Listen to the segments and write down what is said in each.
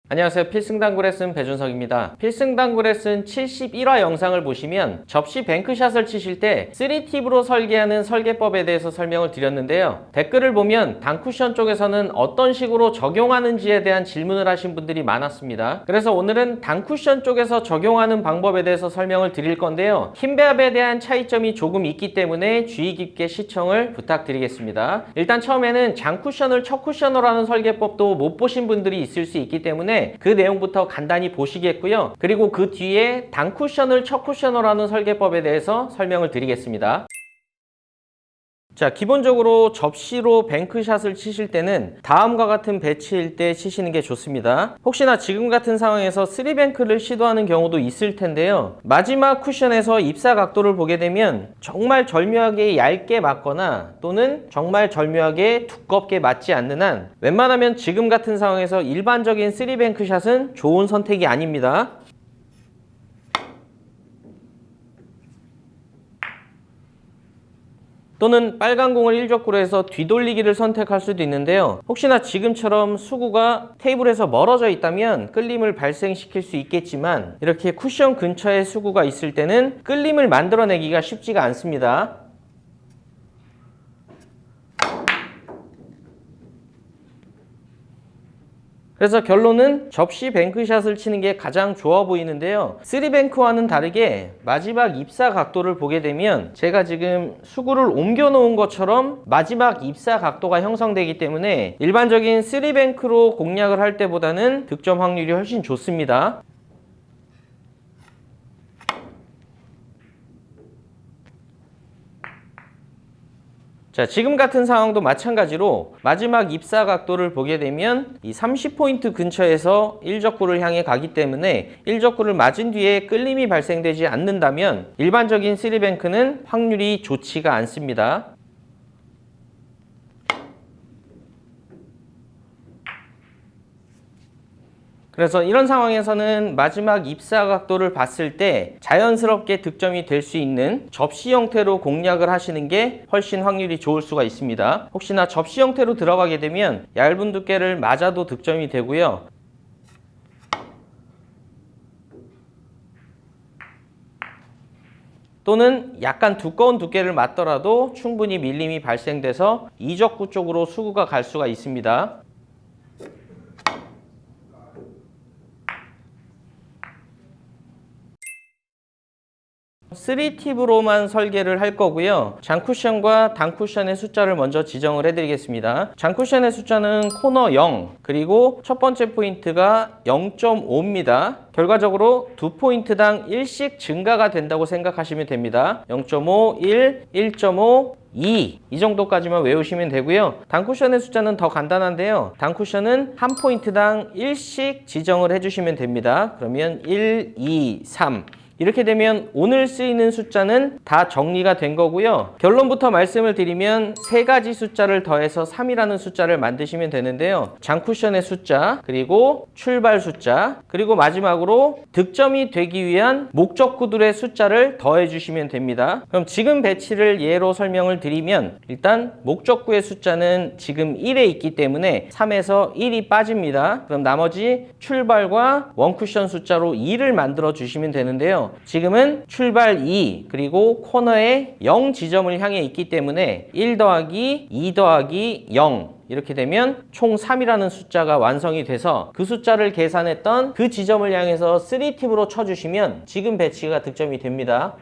안녕하세요. 필승당구 레슨 배준석입니다. 필승당구 레슨 71화 영상을 보시면 접시 뱅크샷을 치실 때 3팁으로 설계하는 설계법에 대해서 설명을 드렸는데요. 댓글을 보면 당쿠션 쪽에서는 어떤 식으로 적용하는지에 대한 질문을 하신 분들이 많았습니다. 그래서 오늘은 당쿠션 쪽에서 적용하는 방법에 대해서 설명을 드릴 건데요. 흰배합에 대한 차이점이 조금 있기 때문에 주의 깊게 시청을 부탁드리겠습니다. 일단 처음에는 장쿠션을 첫 쿠셔너로 하는 설계법도 못 보신 분들이 있을 수 있기 때문에 그 내용부터 간단히 보시겠고요. 그리고 그 뒤에 단쿠션을 첫 쿠셔너로 하는 설계법에 대해서 설명을 드리겠습니다. 자, 기본적으로 접시로 뱅크샷을 치실 때는 다음과 같은 배치일 때 치시는 게 좋습니다. 혹시나 지금 같은 상황에서 3뱅크를 시도하는 경우도 있을 텐데요. 마지막 쿠션에서 입사 각도를 보게 되면 정말 절묘하게 얇게 맞거나 또는 정말 절묘하게 두껍게 맞지 않는 한 웬만하면 지금 같은 상황에서 일반적인 3뱅크샷은 좋은 선택이 아닙니다. 또는 빨간 공을 1족구로 해서 뒤돌리기를 선택할 수도 있는데요. 혹시나 지금처럼 수구가 테이블에서 멀어져 있다면 끌림을 발생시킬 수 있겠지만 이렇게 쿠션 근처에 수구가 있을 때는 끌림을 만들어내기가 쉽지가 않습니다. 그래서 결론은 접시 뱅크샷을 치는 게 가장 좋아 보이는데요. 3뱅크와는 다르게 마지막 입사 각도를 보게 되면 제가 지금 수구를 옮겨 놓은 것처럼 마지막 입사 각도가 형성되기 때문에 일반적인 3뱅크로 공략을 할 때보다는 득점 확률이 훨씬 좋습니다. 자, 지금 같은 상황도 마찬가지로 마지막 입사 각도를 보게 되면 이 30포인트 근처에서 1족구를 향해 가기 때문에 1족구를 맞은 뒤에 끌림이 발생되지 않는다면 일반적인 3뱅크는 확률이 좋지가 않습니다. 그래서 이런 상황에서는 마지막 입사 각도를 봤을 때 자연스럽게 득점이 될 수 있는 접시 형태로 공략을 하시는 게 훨씬 확률이 좋을 수가 있습니다. 혹시나 접시 형태로 들어가게 되면 얇은 두께를 맞아도 득점이 되고요. 또는 약간 두꺼운 두께를 맞더라도 충분히 밀림이 발생돼서 이적구 쪽으로 수구가 갈 수가 있습니다. 3팁으로만 설계를 할 거고요. 장쿠션과 단쿠션의 숫자를 먼저 지정을 해드리겠습니다. 장쿠션의 숫자는 코너 0, 그리고 첫 번째 포인트가 0.5입니다. 결과적으로 2포인트당 1씩 증가가 된다고 생각하시면 됩니다. 0.5, 1, 1.5, 2. 이 정도까지만 외우시면 되고요. 단쿠션의 숫자는 더 간단한데요. 단쿠션은 한 포인트당 1씩 지정을 해주시면 됩니다. 그러면 1, 2, 3. 이렇게 되면 오늘 쓰이는 숫자는 다 정리가 된 거고요. 결론부터 말씀을 드리면 세 가지 숫자를 더해서 3이라는 숫자를 만드시면 되는데요. 장쿠션의 숫자, 그리고 출발 숫자, 그리고 마지막으로 득점이 되기 위한 목적구들의 숫자를 더해 주시면 됩니다. 그럼 지금 배치를 예로 설명을 드리면 일단 목적구의 숫자는 지금 1에 있기 때문에 3에서 1이 빠집니다. 그럼 나머지 출발과 원쿠션 숫자로 2를 만들어 주시면 되는데요. 지금은 출발 2 그리고 코너에 0 지점을 향해 있기 때문에 1 더하기 2 더하기 0 이렇게 되면 총 3이라는 숫자가 완성이 돼서 그 숫자를 계산했던 그 지점을 향해서 3팁으로 쳐주시면 지금 배치가 득점이 됩니다.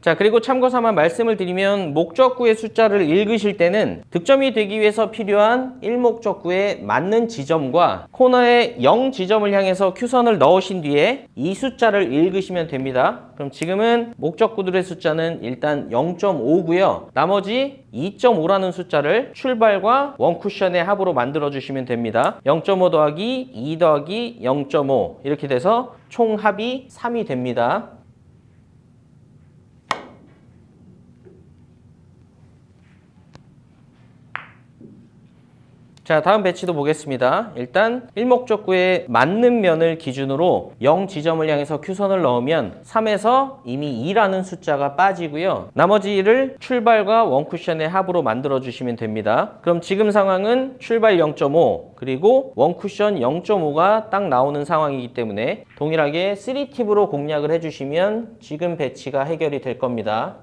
자, 그리고 참고삼아 말씀을 드리면 목적구의 숫자를 읽으실 때는 득점이 되기 위해서 필요한 1목적구에 맞는 지점과 코너에 0 지점을 향해서 큐선을 넣으신 뒤에 이 숫자를 읽으시면 됩니다. 그럼 지금은 목적구들의 숫자는 일단 0.5고요. 나머지 2.5라는 숫자를 출발과 원쿠션의 합으로 만들어 주시면 됩니다. 0.5 더하기 2 더하기 0.5 이렇게 돼서 총 합이 3이 됩니다. 자, 다음 배치도 보겠습니다. 일단 일목적구에 맞는 면을 기준으로 0 지점을 향해서 큐선을 넣으면 3에서 이미 2라는 숫자가 빠지고요. 나머지를 출발과 원쿠션의 합으로 만들어 주시면 됩니다. 그럼 지금 상황은 출발 0.5 그리고 원쿠션 0.5가 딱 나오는 상황이기 때문에 동일하게 3팁으로 공략을 해주시면 지금 배치가 해결이 될 겁니다.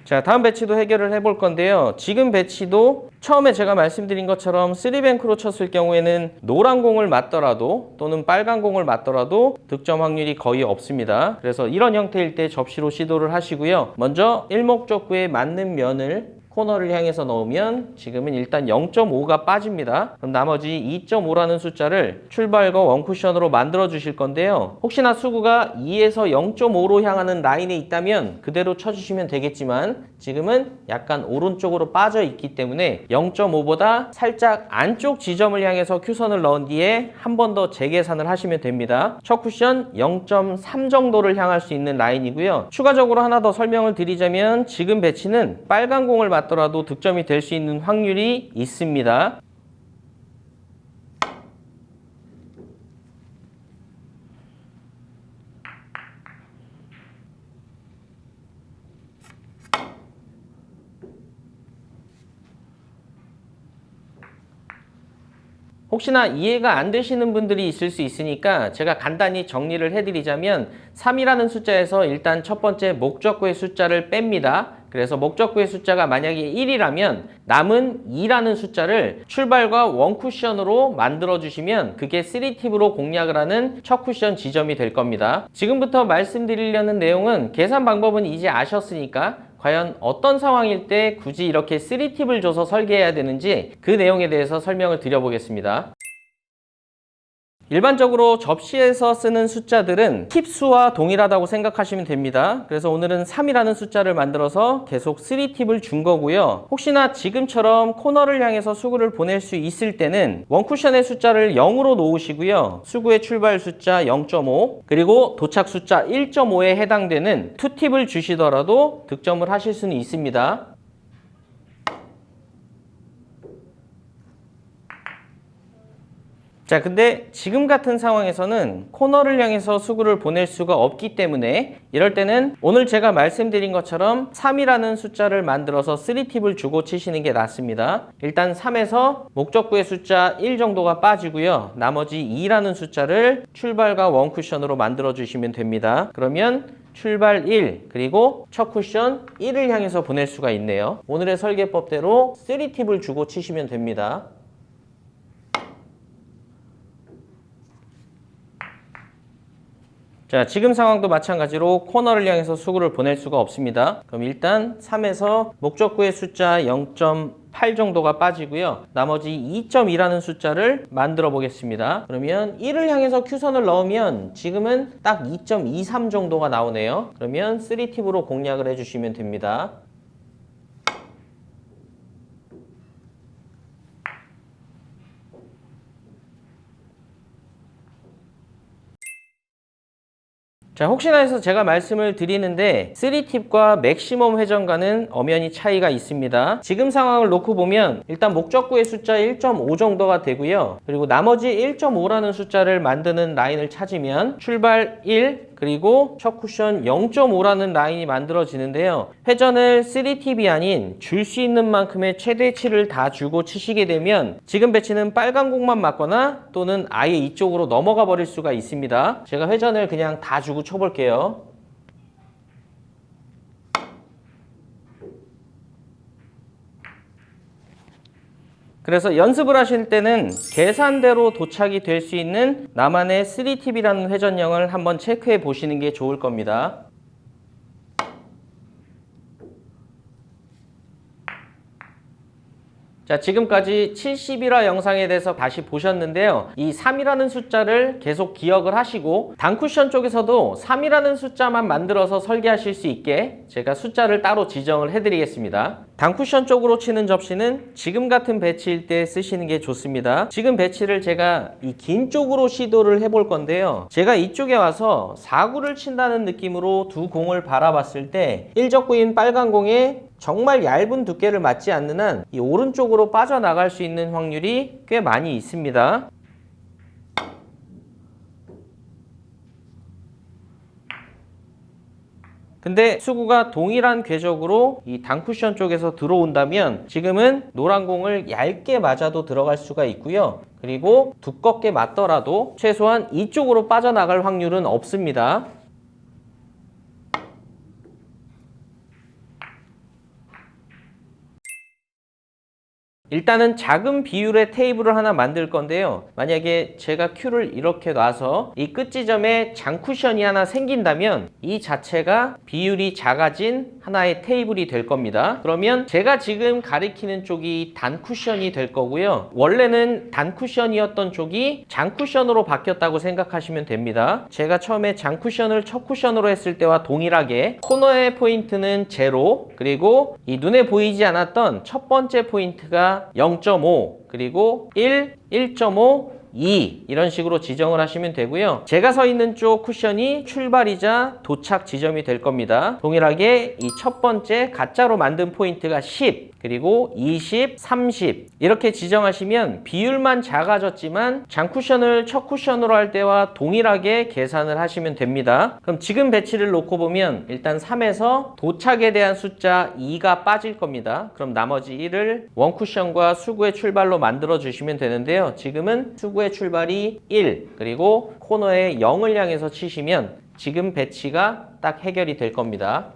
자, 다음 배치도 해결을 해볼 건데요. 지금 배치도 처음에 제가 말씀드린 것처럼 3뱅크로 쳤을 경우에는 노란 공을 맞더라도 또는 빨간 공을 맞더라도 득점 확률이 거의 없습니다. 그래서 이런 형태일 때 접시로 시도를 하시고요. 먼저 일목적구에 맞는 면을 코너를 향해서 넣으면 지금은 일단 0.5가 빠집니다. 그럼 나머지 2.5라는 숫자를 출발과 원쿠션으로 만들어 주실 건데요. 혹시나 수구가 2에서 0.5로 향하는 라인에 있다면 그대로 쳐주시면 되겠지만 지금은 약간 오른쪽으로 빠져 있기 때문에 0.5보다 살짝 안쪽 지점을 향해서 큐선을 넣은 뒤에 한 번 더 재계산을 하시면 됩니다. 첫 쿠션 0.3 정도를 향할 수 있는 라인이고요. 추가적으로 하나 더 설명을 드리자면 지금 배치는 빨간 공을 맞더라도 득점이 될 수 있는 확률이 있습니다. 혹시나 이해가 안 되시는 분들이 있을 수 있으니까 제가 간단히 정리를 해드리자면 3이라는 숫자에서 일단 첫 번째 목적구의 숫자를 뺍니다. 그래서 목적구의 숫자가 만약에 1이라면 남은 2라는 숫자를 출발과 원쿠션으로 만들어 주시면 그게 3팁으로 공략을 하는 첫 쿠션 지점이 될 겁니다. 지금부터 말씀드리려는 내용은 계산 방법은 이제 아셨으니까 과연 어떤 상황일 때 굳이 이렇게 3팁을 줘서 설계해야 되는지 그 내용에 대해서 설명을 드려보겠습니다. 일반적으로 접시에서 쓰는 숫자들은 팁 수와 동일하다고 생각하시면 됩니다. 그래서 오늘은 3이라는 숫자를 만들어서 계속 3팁을 준 거고요. 혹시나 지금처럼 코너를 향해서 수구를 보낼 수 있을 때는 원쿠션의 숫자를 0으로 놓으시고요. 수구의 출발 숫자 0.5 그리고 도착 숫자 1.5에 해당되는 2팁을 주시더라도 득점을 하실 수는 있습니다. 자, 근데 지금 같은 상황에서는 코너를 향해서 수구를 보낼 수가 없기 때문에 이럴 때는 오늘 제가 말씀드린 것처럼 3이라는 숫자를 만들어서 3팁을 주고 치시는 게 낫습니다. 일단 3에서 목적구의 숫자 1 정도가 빠지고요. 나머지 2라는 숫자를 출발과 원쿠션으로 만들어 주시면 됩니다. 그러면 출발 1 그리고 첫 쿠션 1을 향해서 보낼 수가 있네요. 오늘의 설계법대로 3팁을 주고 치시면 됩니다. 자, 지금 상황도 마찬가지로 코너를 향해서 수구를 보낼 수가 없습니다. 그럼 일단 3에서 목적구의 숫자 0.8 정도가 빠지고요. 나머지 2.2라는 숫자를 만들어 보겠습니다. 그러면 1을 향해서 큐선을 넣으면 지금은 딱 2.23 정도가 나오네요. 그러면 3팁으로 공략을 해주시면 됩니다. 자, 혹시나 해서 제가 말씀을 드리는데 3팁과 맥시멈 회전과는 엄연히 차이가 있습니다. 지금 상황을 놓고 보면 일단 목적구의 숫자 1.5 정도가 되고요. 그리고 나머지 1.5라는 숫자를 만드는 라인을 찾으면 출발 1 그리고 첫 쿠션 0.5라는 라인이 만들어지는데요. 회전을 3팁이 아닌 줄 수 있는 만큼의 최대치를 다 주고 치시게 되면 지금 배치는 빨간 공만 맞거나 또는 아예 이쪽으로 넘어가 버릴 수가 있습니다. 제가 회전을 그냥 다 주고 쳐볼게요. 그래서 연습을 하실 때는 계산대로 도착이 될 수 있는 나만의 3팁이라는 회전형을 한번 체크해 보시는 게 좋을 겁니다. 자, 지금까지 71화 영상에 대해서 다시 보셨는데요. 이 3이라는 숫자를 계속 기억을 하시고 단쿠션 쪽에서도 3이라는 숫자만 만들어서 설계하실 수 있게 제가 숫자를 따로 지정을 해드리겠습니다. 단쿠션 쪽으로 치는 접시는 지금 같은 배치일 때 쓰시는 게 좋습니다. 지금 배치를 제가 이 긴 쪽으로 시도를 해볼 건데요. 제가 이쪽에 와서 4구를 친다는 느낌으로 두 공을 바라봤을 때 1적구인 빨간 공에 정말 얇은 두께를 맞지 않는 한 이 오른쪽으로 빠져나갈 수 있는 확률이 꽤 많이 있습니다. 근데 수구가 동일한 궤적으로 이 단쿠션 쪽에서 들어온다면 지금은 노란 공을 얇게 맞아도 들어갈 수가 있고요. 그리고 두껍게 맞더라도 최소한 이쪽으로 빠져나갈 확률은 없습니다. 일단은 작은 비율의 테이블을 하나 만들 건데요. 만약에 제가 큐를 이렇게 놔서 이 끝 지점에 장쿠션이 하나 생긴다면 이 자체가 비율이 작아진 하나의 테이블이 될 겁니다. 그러면 제가 지금 가리키는 쪽이 단쿠션이 될 거고요. 원래는 단쿠션이었던 쪽이 장쿠션으로 바뀌었다고 생각하시면 됩니다. 제가 처음에 장쿠션을 첫 쿠션으로 했을 때와 동일하게 코너의 포인트는 0, 그리고 이 눈에 보이지 않았던 첫 번째 포인트가 0.5 그리고 1, 1.5, 2 이런 식으로 지정을 하시면 되고요. 제가 서 있는 쪽 쿠션이 출발이자 도착 지점이 될 겁니다. 동일하게 이 첫 번째 가짜로 만든 포인트가 10 그리고 20, 30 이렇게 지정하시면 비율만 작아졌지만 장쿠션을 첫 쿠션으로 할 때와 동일하게 계산을 하시면 됩니다. 그럼 지금 배치를 놓고 보면 일단 3에서 도착에 대한 숫자 2가 빠질 겁니다. 그럼 나머지 1을 원쿠션과 수구의 출발로 만들어 주시면 되는데요. 지금은 수구의 출발이 1 그리고 코너에 0을 향해서 치시면 지금 배치가 딱 해결이 될 겁니다.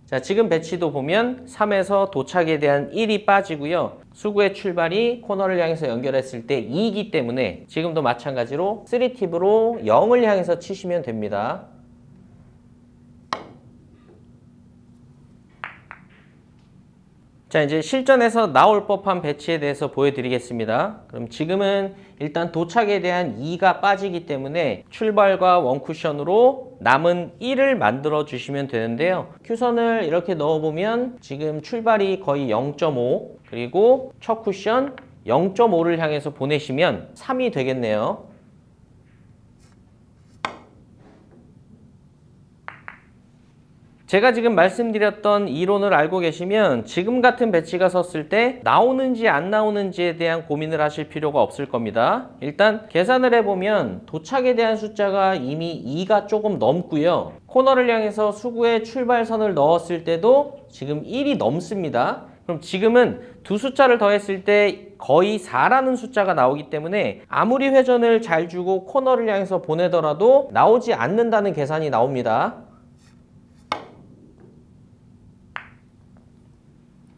자, 지금 배치도 보면 3에서 도착에 대한 1이 빠지고요. 수구의 출발이 코너를 향해서 연결했을 때 2이기 때문에 지금도 마찬가지로 3팁으로 0을 향해서 치시면 됩니다. 자, 이제 실전에서 나올 법한 배치에 대해서 보여드리겠습니다. 그럼 지금은 일단 도착에 대한 2가 빠지기 때문에 출발과 원쿠션으로 남은 1을 만들어 주시면 되는데요. 큐선을 이렇게 넣어보면 지금 출발이 거의 0.5 그리고 첫 쿠션 0.5를 향해서 보내시면 3이 되겠네요. 제가 지금 말씀드렸던 이론을 알고 계시면 지금 같은 배치가 섰을 때 나오는지 안 나오는지에 대한 고민을 하실 필요가 없을 겁니다. 일단 계산을 해보면 도착에 대한 숫자가 이미 2가 조금 넘고요. 코너를 향해서 수구의 출발선을 넣었을 때도 지금 1이 넘습니다. 그럼 지금은 두 숫자를 더했을 때 거의 4라는 숫자가 나오기 때문에 아무리 회전을 잘 주고 코너를 향해서 보내더라도 나오지 않는다는 계산이 나옵니다.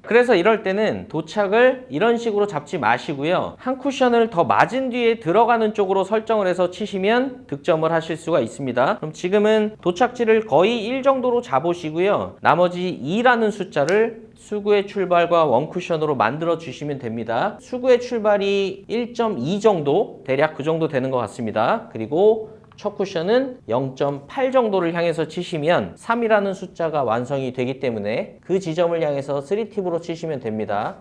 그래서 이럴 때는 도착을 이런 식으로 잡지 마시고요. 한 쿠션을 더 맞은 뒤에 들어가는 쪽으로 설정을 해서 치시면 득점을 하실 수가 있습니다. 그럼 지금은 도착지를 거의 1 정도로 잡으시고요. 나머지 2라는 숫자를 수구의 출발과 원쿠션으로 만들어 주시면 됩니다. 수구의 출발이 1.2 정도, 대략 그 정도 되는 것 같습니다. 그리고 첫 쿠션은 0.8 정도를 향해서 치시면 3이라는 숫자가 완성이 되기 때문에 그 지점을 향해서 3팁으로 치시면 됩니다.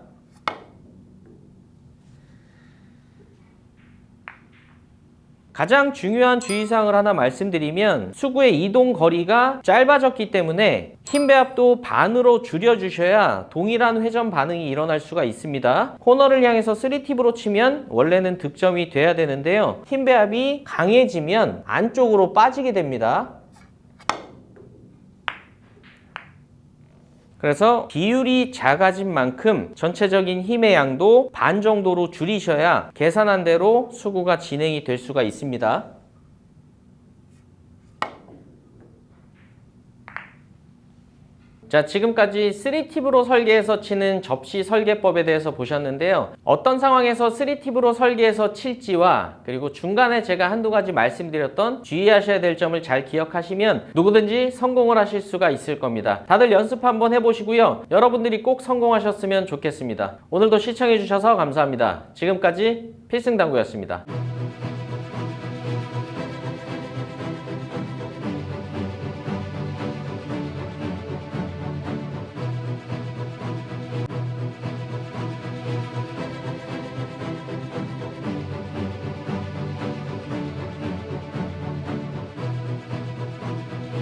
가장 중요한 주의사항을 하나 말씀드리면 수구의 이동 거리가 짧아졌기 때문에 힘 배합도 반으로 줄여주셔야 동일한 회전 반응이 일어날 수가 있습니다. 코너를 향해서 3팁으로 치면 원래는 득점이 돼야 되는데요. 힘 배합이 강해지면 안쪽으로 빠지게 됩니다. 그래서 비율이 작아진 만큼 전체적인 힘의 양도 반 정도로 줄이셔야 계산한 대로 수구가 진행이 될 수가 있습니다. 자, 지금까지 3팁으로 설계해서 치는 접시 설계법에 대해서 보셨는데요. 어떤 상황에서 3팁으로 설계해서 칠지와 그리고 중간에 제가 한두 가지 말씀드렸던 주의하셔야 될 점을 잘 기억하시면 누구든지 성공을 하실 수가 있을 겁니다. 다들 연습 한번 해보시고요. 여러분들이 꼭 성공하셨으면 좋겠습니다. 오늘도 시청해주셔서 감사합니다. 지금까지 필승당구였습니다.